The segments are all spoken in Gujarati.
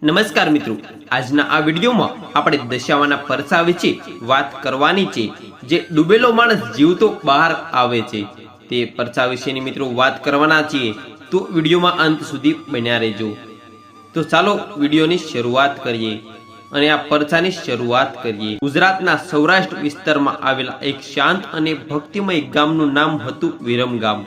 નમસ્કાર મિત્રો, આજના આ વિડીયોમાં આપણે દશામાના પરસા વિશે વાત કરવાની છે, જે ડૂબેલો માણસ જીવતો બહાર આવે છે તે પરસા વિશેની મિત્રો વાત કરવાના છીએ, તો વિડીયોમાં અંત સુધી બન્યા રહેજો। તો ચાલો વિડીયોની શરૂઆત કરીએ અને આ પરસાની શરૂઆત કરીએ। ગુજરાતના સૌરાષ્ટ્ર વિસ્તારમાં આવેલા એક શાંત અને ભક્તિમય ગામનું નામ હતું વિરમગામ।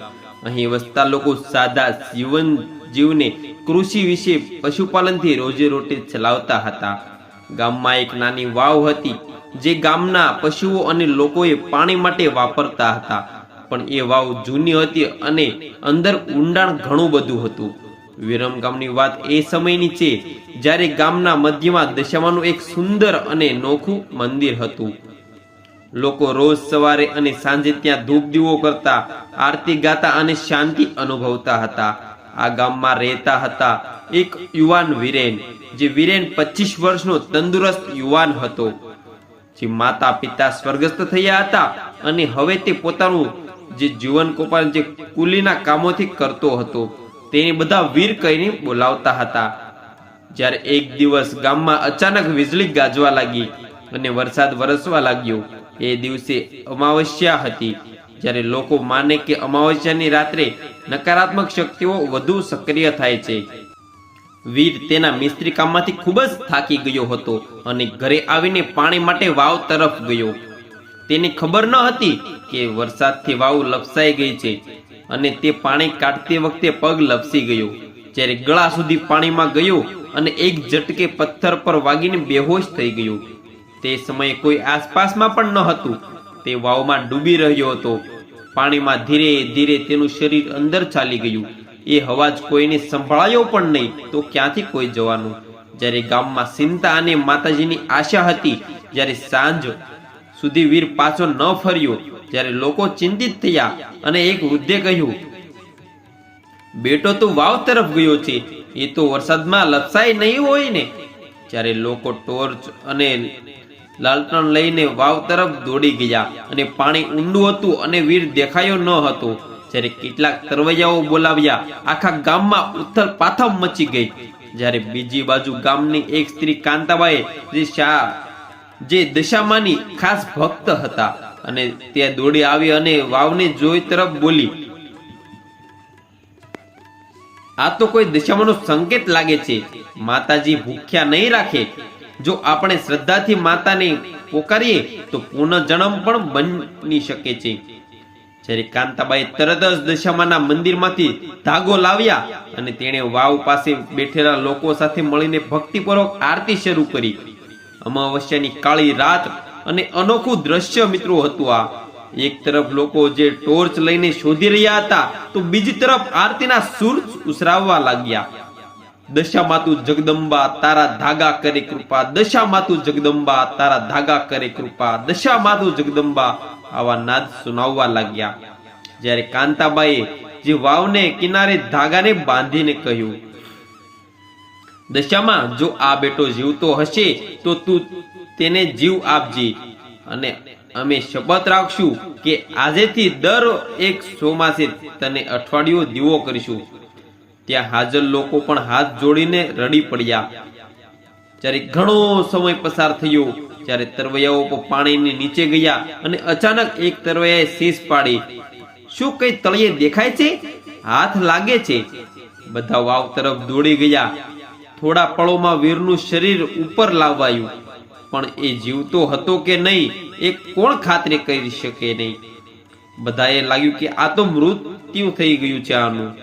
અહીં વસતા લોકો સાદા જીવન જીવને કૃષિ વિશે પશુપાલનથી રોજીરોટી ચલાવતા હતા। ગામમાં એક નાની વાવ હતી જે ગામના પશુઓ અને લોકોએ પાણી માટે વાપરતા હતા, પણ એ વાવ જૂની હતી અને અંદર ઊંડાણ ઘણું બધું હતું। વિરમગામની વાત એ સમયની છે જ્યારે ગામના મધ્યમાં દશામાનું એક સુંદર અને નોખું મંદિર હતું। લોકો રોજ સવારે અને સાંજે ત્યાં ધૂપ દીવો કરતા, આરતી ગાતા અને શાંતિ અનુભવતા હતા। આ ગામમાં રહેતા હતા એક યુવાન વીરેન, જે વીરેન 25 વર્ષનો તંદુરસ્ત યુવાન હતો, જે માતા પિતા સ્વર્ગસ્થ થયા હતા અને હવે તે પોતાનું જે જીવનકોપાન જે કુલીના કામોથી કરતો હતો તેને બધા વીર કહીને બોલાવતા હતા। જ્યારે એક દિવસ ગામમાં અચાનક વીજળી ગાજવા લાગી અને વરસાદ વરસવા લાગ્યો। એ દિવસે અમાવસ્યા હતી, જ્યારે લોકો માને કે અમાવસ્યાની રાત્રે નકારાત્મક શક્તિઓ વધુ સક્રિય થાય છે। વીર તેના મિસ્ત્રી કામમાંથી ખૂબ જ થાકી ગયો હતો અને ઘરે આવીને પાણી માટે વાવ તરફ ગયો। તેને ખબર ન હતી કે વરસાદથી વાવ લપસાઈ ગઈ છે અને તે પાણી કાઢતી વખતે પગ લપસી ગયો। જ્યારે ગળા સુધી પાણીમાં ગયો અને એક ઝટકે પથ્થર પર વાગીને બેહોશ થઈ ગયો। તે સમયે કોઈ આસપાસમાં પણ ન હતું। તે વાવમાં ડૂબી રહ્યો હતો। પાણીમાં ધીરે ધીરે તેનું શરીર અંદર ચાલી ગયું। એ અવાજ કોઈને સંભળાયો પણ નહીં, તો ક્યાંથી કોઈ જવાનું। જ્યારે ગામમાં ચિંતા અને માતાજીની આશા હતી, જ્યારે સાંજ સુધી વીર પાછો ન ફર્યો, જ્યારે લોકો ચિંતિત થયા અને એક વૃદ્ધે કહ્યું, બેટો તો વાવ તરફ ગયો છે, એ તો વરસાદમાં લપસાય નહીં હોય ને। જ્યારે લોકો ટોર્ચ અને લાલટણ લઈને વાવ તરફ દોડી ગયા અને પાણી ઊંડું હતું અને વીર દેખાયો ન હતો। જ્યારે કેટલાક તરવૈયાઓ બોલાવ્યા, આખા ગામમાં ઉથલ પાથલ મચી ગઈ। જ્યારે બીજી બાજુ ગામની એક સ્ત્રી કાંતાબાઈ, જે દશામાની ખાસ ભક્ત હતા, અને ત્યાં દોડી આવી અને વાવને જોઈ તરફ બોલી, આ તો કોઈ દશામાનો સંકેત લાગે છે। માતાજી ભૂખ્યા નહીં રાખે। જો આપણે શ્રદ્ધાથી માતાને પોકારીએ તો પુનઃજન્મ પણ બની શકે છે। જ્યારે કાંતાબાઈ તરત જ દશામાના મંદિરમાંથી ધાગો લાવ્યા અને તેણે વાવ પાસે બેઠેલા લોકો સાથે મળીને ભક્તિપૂર્વક આરતી શરૂ કરી। અમાવસ્યાની કાળી રાત અને અનોખું દ્રશ્ય મિત્રો હતું આ। એક તરફ લોકો જે ટોર્ચ લઈને શોધી રહ્યા હતા, તો બીજી તરફ આરતીના સૂર ઉસરાવવા લાગ્યા। દશામાતુ જગદંબા તારા ધાગા કરે કૃપા, દશામાતુ જગદંબા તારા ધાગા કરે કૃપા, દશામાતુ જગદંબા, આવા નાદ સુનાવવા લાગ્યા। જ્યારે કાંતાબાઈએ જે વાવને કિનારે ધાગાને બાંધીને કહ્યું, દશામાં, જો આ બેટો જીવતો હશે તો તું તેને જીવ આપજે, અને અમે શપથ રાખશું કે આજેથી દર એક ચોમાસે તને અઠવાડિયો દીવો કરીશું। ત્યાં હાજર લોકો પણ હાથ જોડીને રડી પડ્યા। જ્યારે ઘણો સમય પસાર થયો, જ્યારે તરવૈયાઓ પાણીની નીચે ગયા અને અચાનક એક તરવૈયાએ શીશ પાડી, શું કઈ તળિયે દેખાય છે? હાથ લાગે છે। બધા વાવ તરફ દોડી ગયા। થોડા પળોમાં વીરનું શરીર ઉપર લાવાયું, પણ એ જીવતો હતો કે નહીં એ કોણ ખાતરી કરી શકે નહીં। બધાએ લાગ્યું કે આ તો મૃત્યુ થઈ ગયું છે આનું।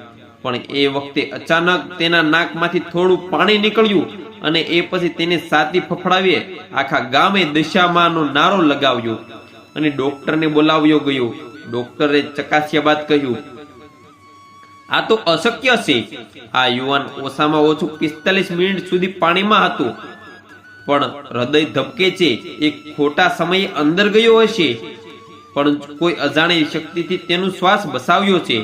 પણ એ વખતે અચાનક તેના નાકમાંથી થોડું પાણી નીકળ્યું અને એ પછી તેને છાતી ફફડાવી આખા ગામે દશામાનો નારો લગાવ્યો અને ડોક્ટરને બોલાવ્યો ગયો। ડોક્ટરે ચકાસ્યા બાદ કહ્યું, આ તો અશક્ય છે। આ યુવાન ઓછામાં ઓછું 45 મિનિટ સુધી પાણીમાં હતો, પણ હૃદય ધબકે છે, એ ખોટા સમયે અંદર ગયો હશે, પણ કોઈ અજાણી શક્તિથી તેનું શ્વાસ બસાવ્યો છે।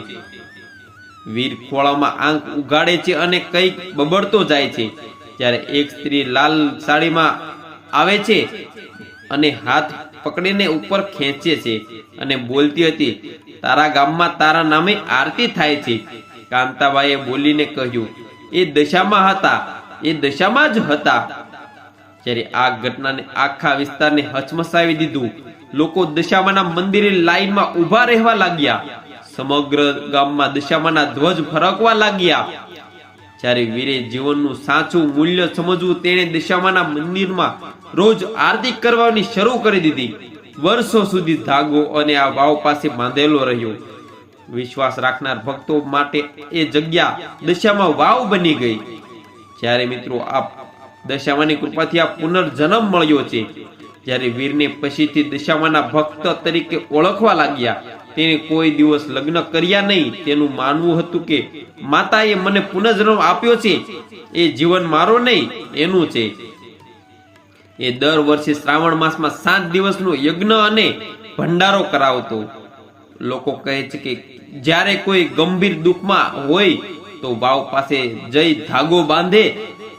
વીર ખોળામાં આંખ ઉગાડે છે અને કંઈક બબડતો જાય છે। જ્યારે એક સ્ત્રી લાલ સાડીમાં આવે છે અને હાથ પકડીને ઉપર ખેંચે છે અને બોલતી હતી, તારા ગામમાં તારા નામે આરતી થાય છે। કાંતાબાઈએ બોલીને કહ્યું, એ દશામાં હતા, એ દશામાં જ હતા. જ્યારે આ ઘટનાને આખા વિસ્તારને હચમચાવી દીધું. લોકો દશામાના મંદિરે લાઈનમાં ઊભા રહેવા લાગ્યા. સમગ્ર ગામમાં દશામાના ધ્વજ ફરકવા લાગ્યા. જ્યારે વીરે જીવનનું સાચું મૂલ્ય સમજવું, તેણે દશામાના મંદિરમાં રોજ આરતી કરવાની શરૂ કરી દીધી. વર્ષો સુધી ધાગો અને આ વાવ પાસે બાંધેલો રહ્યો. વિશ્વાસ રાખનાર ભક્તો માટે એ જગ્યા દશામાં વાવ બની ગઈ. જ્યારે મિત્રો આ દશામાની કૃપાથી આ પુનર્જન્મ મળ્યો છે. જ્યારે વીરને પછીથી દશામાના ભક્ત તરીકે ઓળખવા લાગ્યા. તેને કોઈ દિવસ લગ્ન કર્યા નહીં. તેનું માનવું હતું કે માતાએ મને પુનર્જન્મ આપ્યો છે, એ જીવન મારો નહીં, એનું છે. એ દર વર્ષે શ્રાવણ માસમાં 7 દિવસનો યજ્ઞ અને ભંડારો કરાવતો. લોકો કહે છે કે જ્યારે કોઈ ગંભીર દુઃખમાં હોય તો વાવ પાસે જઈ ધાગો બાંધે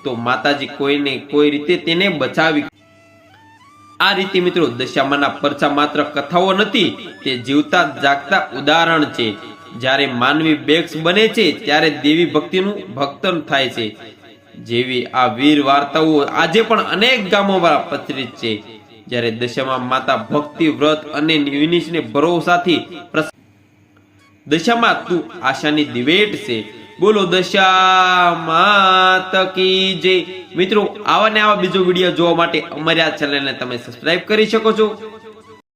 તો માતાજી કોઈને કોઈ રીતે તેને બચાવી. આ રીતે મિત્રો દશામાના પરચા માત્ર કથાઓ નથી, તે જીવતા જાગતા ઉદાહરણ છે. જ્યારે માનવી બેક્સ બને છે ત્યારે દેવી ભક્તિનું ભક્તન થાય છે. જેવી આ વીર વાર્તાઓ આજે પણ અનેક ગામોમાં પ્રચલિત છે. જ્યારે દશામા માતા ભક્તિ, વ્રત અને નિવેશને ભરોસાથી દશામાં તું આશાની દિવેટ છે. બોલો દશા માત કી જય. મિત્રો આવા ને આવા બીજો વિડીયો જોવા માટે અમારી આ ચેનલને તમે સબસ્ક્રાઇબ કરી શકો છો.